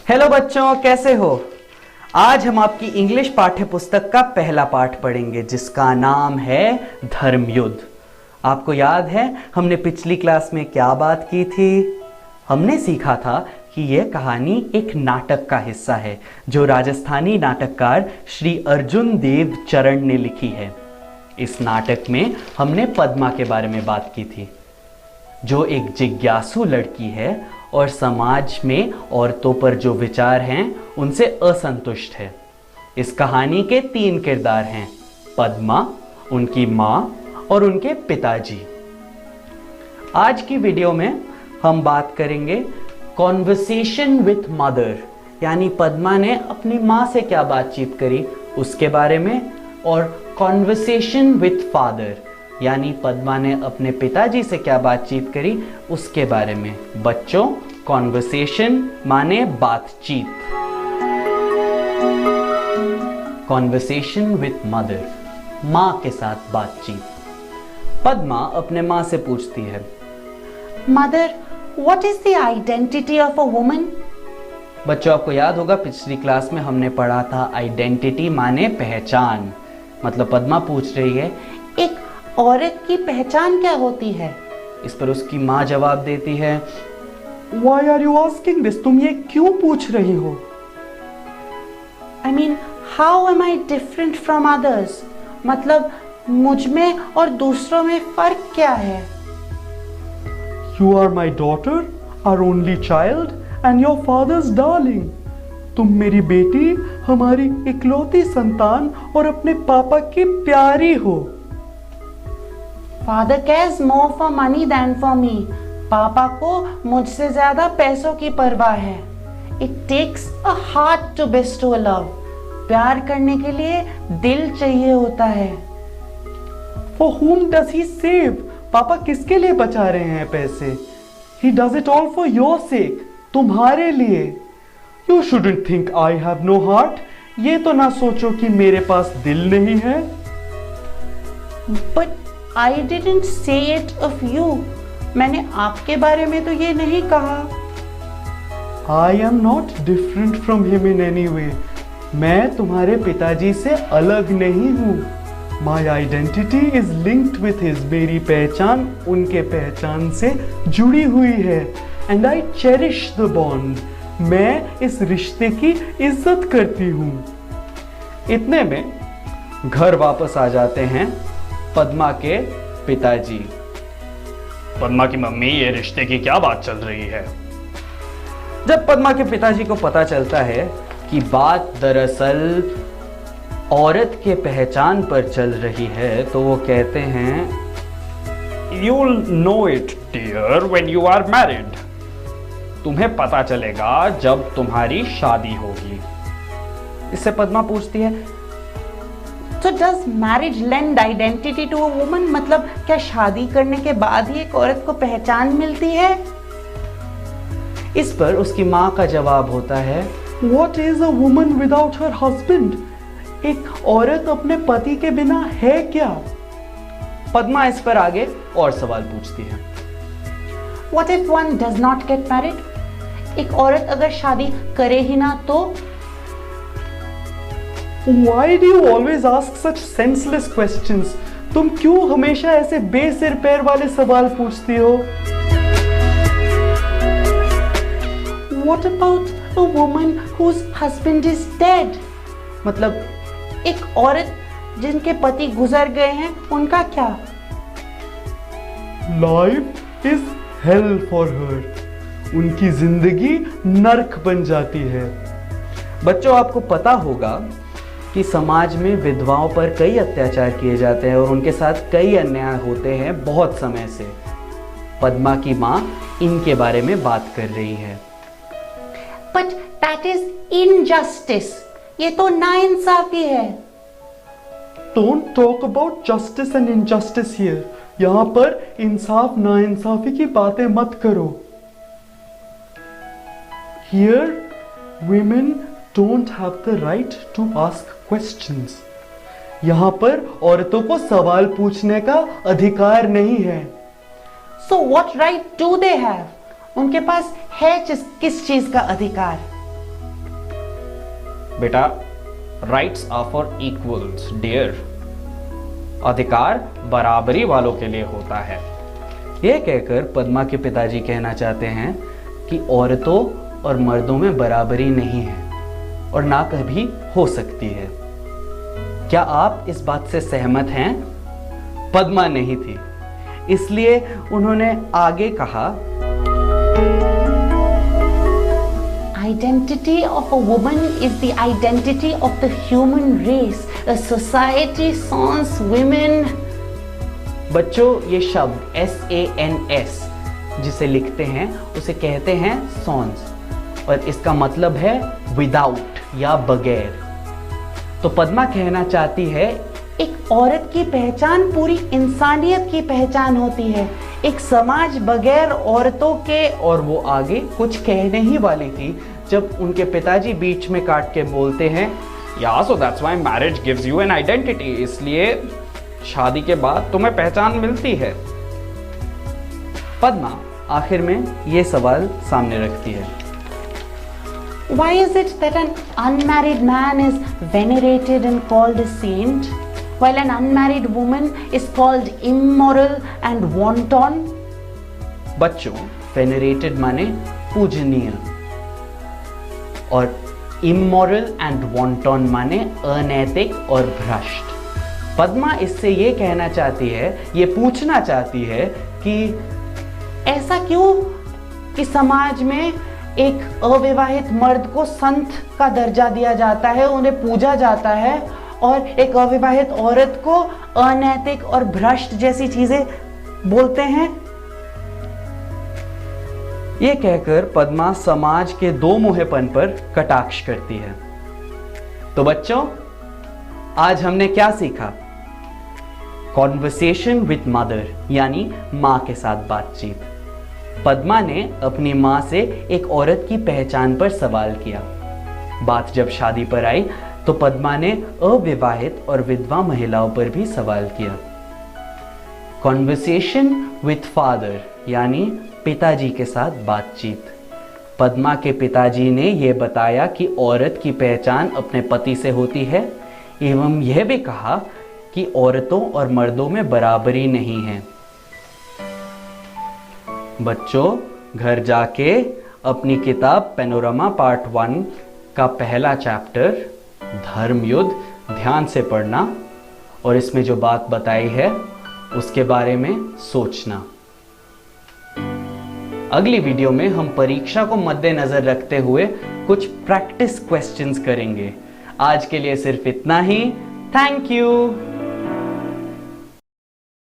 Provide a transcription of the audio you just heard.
Hello बच्चों, कैसे हो? आज हम आपकी इंग्लिश पाठ्य पुस्तक का पहला पाठ पढ़ेंगे जिसका नाम है धर्मयुद्ध। आपको याद है हमने पिछली क्लास में क्या बात की थी? हमने सीखा था कि यह कहानी एक नाटक का हिस्सा है जो राजस्थानी नाटककार श्री अर्जुन देव चरण ने लिखी है। इस नाटक में हमने पद्मा के बारे में बात की थी, जो एक जिज्ञासु लड़की है और समाज में औरतों पर जो विचार हैं उनसे असंतुष्ट है। इस कहानी के 3 किरदार हैं, पद्मा, उनकी माँ और उनके पिताजी। आज की वीडियो में हम बात करेंगे कॉन्वर्सेशन विथ मदर, यानी पद्मा ने अपनी माँ से क्या बातचीत करी उसके बारे में, और कॉन्वर्सेशन विथ फादर, यानी पद्मा ने अपने पिताजी से क्या बातचीत करी उसके बारे में। बच्चों, कॉन्वर्सेशन माने बातचीत। कॉन्वर्सेशन विथ मदर, माँ के साथ बातचीत। पद्मा अपने माँ से पूछती है, mother, what is the identity of a woman? बच्चों, आपको याद होगा पिछली क्लास में हमने पढ़ा था आइडेंटिटी माने पहचान। मतलब पद्मा पूछ रही है एक औरत की पहचान क्या होती है? इस पर उसकी माँ जवाब देती है, Why are you asking this? तुम ये क्यों पूछ रही हो? I mean, how am I different from others? मतलब मुझ में और दूसरों में फर्क क्या है? You are my daughter, our only child, and your father's darling. तुम मेरी बेटी, हमारी इकलौती संतान और अपने पापा की प्यारी हो। Father cares more for money than for me. पापा को मुझसे ज्यादा पैसों की परवाह है। It takes a heart to bestow love. प्यार करने के लिए दिल चाहिए होता है। For whom does he save? पापा किसके लिए बचा रहे हैं पैसे? He does it all for your sake. तुम्हारे लिए। You shouldn't think I have no heart. ये तो ना सोचो कि मेरे पास दिल नहीं है। But I didn't say it of you. मैंने आपके बारे में तो ये नहीं कहा। I am not different from him in any way. मैं तुम्हारे पिताजी से अलग नहीं हूँ। My identity is linked with his. मेरी पहचान उनके पहचान से जुड़ी हुई है। And I cherish the bond. मैं इस रिश्ते की इज्जत करती हूँ। इतने में घर वापस आ जाते हैं पद्मा के पिताजी। पद्मा की मम्मी, ये रिश्ते की क्या बात चल रही है? जब पद्मा के पिताजी को पता चलता है कि बात दरअसल औरत के पहचान पर चल रही है तो वो कहते हैं, You'll know it, dear, when you are married. तुम्हें पता चलेगा जब तुम्हारी शादी होगी। इससे पद्मा पूछती है, So does marriage lend identity to a woman? मतलब क्या शादी करने के बाद ही एक औरत को पहचान मिलती है? इस पर उसकी माँ का जवाब होता है, What is a woman without her husband? एक औरत अपने पति के बिना है क्या? पद्मा इस पर आगे और सवाल पूछती है, What if one does not get married? एक औरत अगर शादी करे ही ना तो? Why do you always ask such senseless questions? तुम क्यों हमेशा ऐसे बेसिर पैर वाले सवाल पूछती हो? What about a woman whose husband is dead? मतलब एक औरत जिनके पति गुजर गए हैं, उनका क्या? Life is hell for her. उनकी जिंदगी नर्क बन जाती है। बच्चों, आपको पता होगा कि समाज में विधवाओं पर कई अत्याचार किए जाते हैं और उनके साथ कई अन्याय होते हैं बहुत समय से। पद्मा की माँ इनके बारे में बात कर रही है। But that is injustice. ये तो नाइंसाफी है। Don't talk about justice and injustice here. यहाँ पर इंसाफ नाइंसाफी की बातें मत करो। Here, women don't have the right to ask questions. यहाँ पर औरतों को सवाल पूछने का अधिकार नहीं है। So what right do they have? उनके पास है किस चीज का अधिकार? बेटा, rights are for equals dear. अधिकार बराबरी वालों के लिए होता है। यह कहकर पद्मा के पिताजी कहना चाहते हैं कि औरतों और मर्दों में बराबरी नहीं है और ना कभी हो सकती है। क्या आप इस बात से सहमत हैं? पद्मा नहीं थी, इसलिए उन्होंने आगे कहा, Identity of a woman is the identity of the human race. A society sans women. बच्चों, ये शब्द SANS जिसे लिखते हैं उसे कहते हैं सॉन्स और इसका मतलब है विदाउट या बगैर। तो पद्मा कहना चाहती है, एक औरत की पहचान पूरी इंसानियत की पहचान होती है। एक समाज बगैर औरतों के, और वो आगे कुछ कहने ही वाली थी जब उनके पिताजी बीच में काट के बोलते हैं, या so that's why marriage gives you an identity. इसलिए शादी के बाद तुम्हें पहचान मिलती है। पद्मा आखिर में ये सवाल सामने रखती है, Why is it that an unmarried man is venerated and called a saint, while an unmarried woman is called immoral and wanton? बच्चों, वेनरेटेड माने पूजनीय और इमोरल एंड वॉन्टॉन माने अनैतिक और भ्रष्ट। पद्मा इससे ये कहना चाहती है, ये पूछना चाहती है कि ऐसा क्यों कि समाज में एक अविवाहित मर्द को संत का दर्जा दिया जाता है, उन्हें पूजा जाता है, और एक अविवाहित औरत को अनैतिक और भ्रष्ट जैसी चीजें बोलते हैं। ये कहकर पद्मा समाज के दो मुहेपन पर कटाक्ष करती है। तो बच्चों, आज हमने क्या सीखा? कॉन्वर्सेशन विद मदर यानी माँ के साथ बातचीत। पद्मा ने अपनी माँ से एक औरत की पहचान पर सवाल किया। बात जब शादी पर आई तो पद्मा ने अविवाहित और विधवा महिलाओं पर भी सवाल किया। कॉन्वर्सेशन विद फादर यानी पिताजी के साथ बातचीत। पद्मा के पिताजी ने यह बताया कि औरत की पहचान अपने पति से होती है एवं यह भी कहा कि औरतों और मर्दों में बराबरी नहीं है। बच्चों, घर जाके अपनी किताब पैनोरमा पार्ट 1 का पहला चैप्टर धर्म युद्ध ध्यान से पढ़ना और इसमें जो बात बताई है उसके बारे में सोचना। अगली वीडियो में हम परीक्षा को मद्देनजर रखते हुए कुछ प्रैक्टिस क्वेश्चंस करेंगे। आज के लिए सिर्फ इतना ही। Thank you.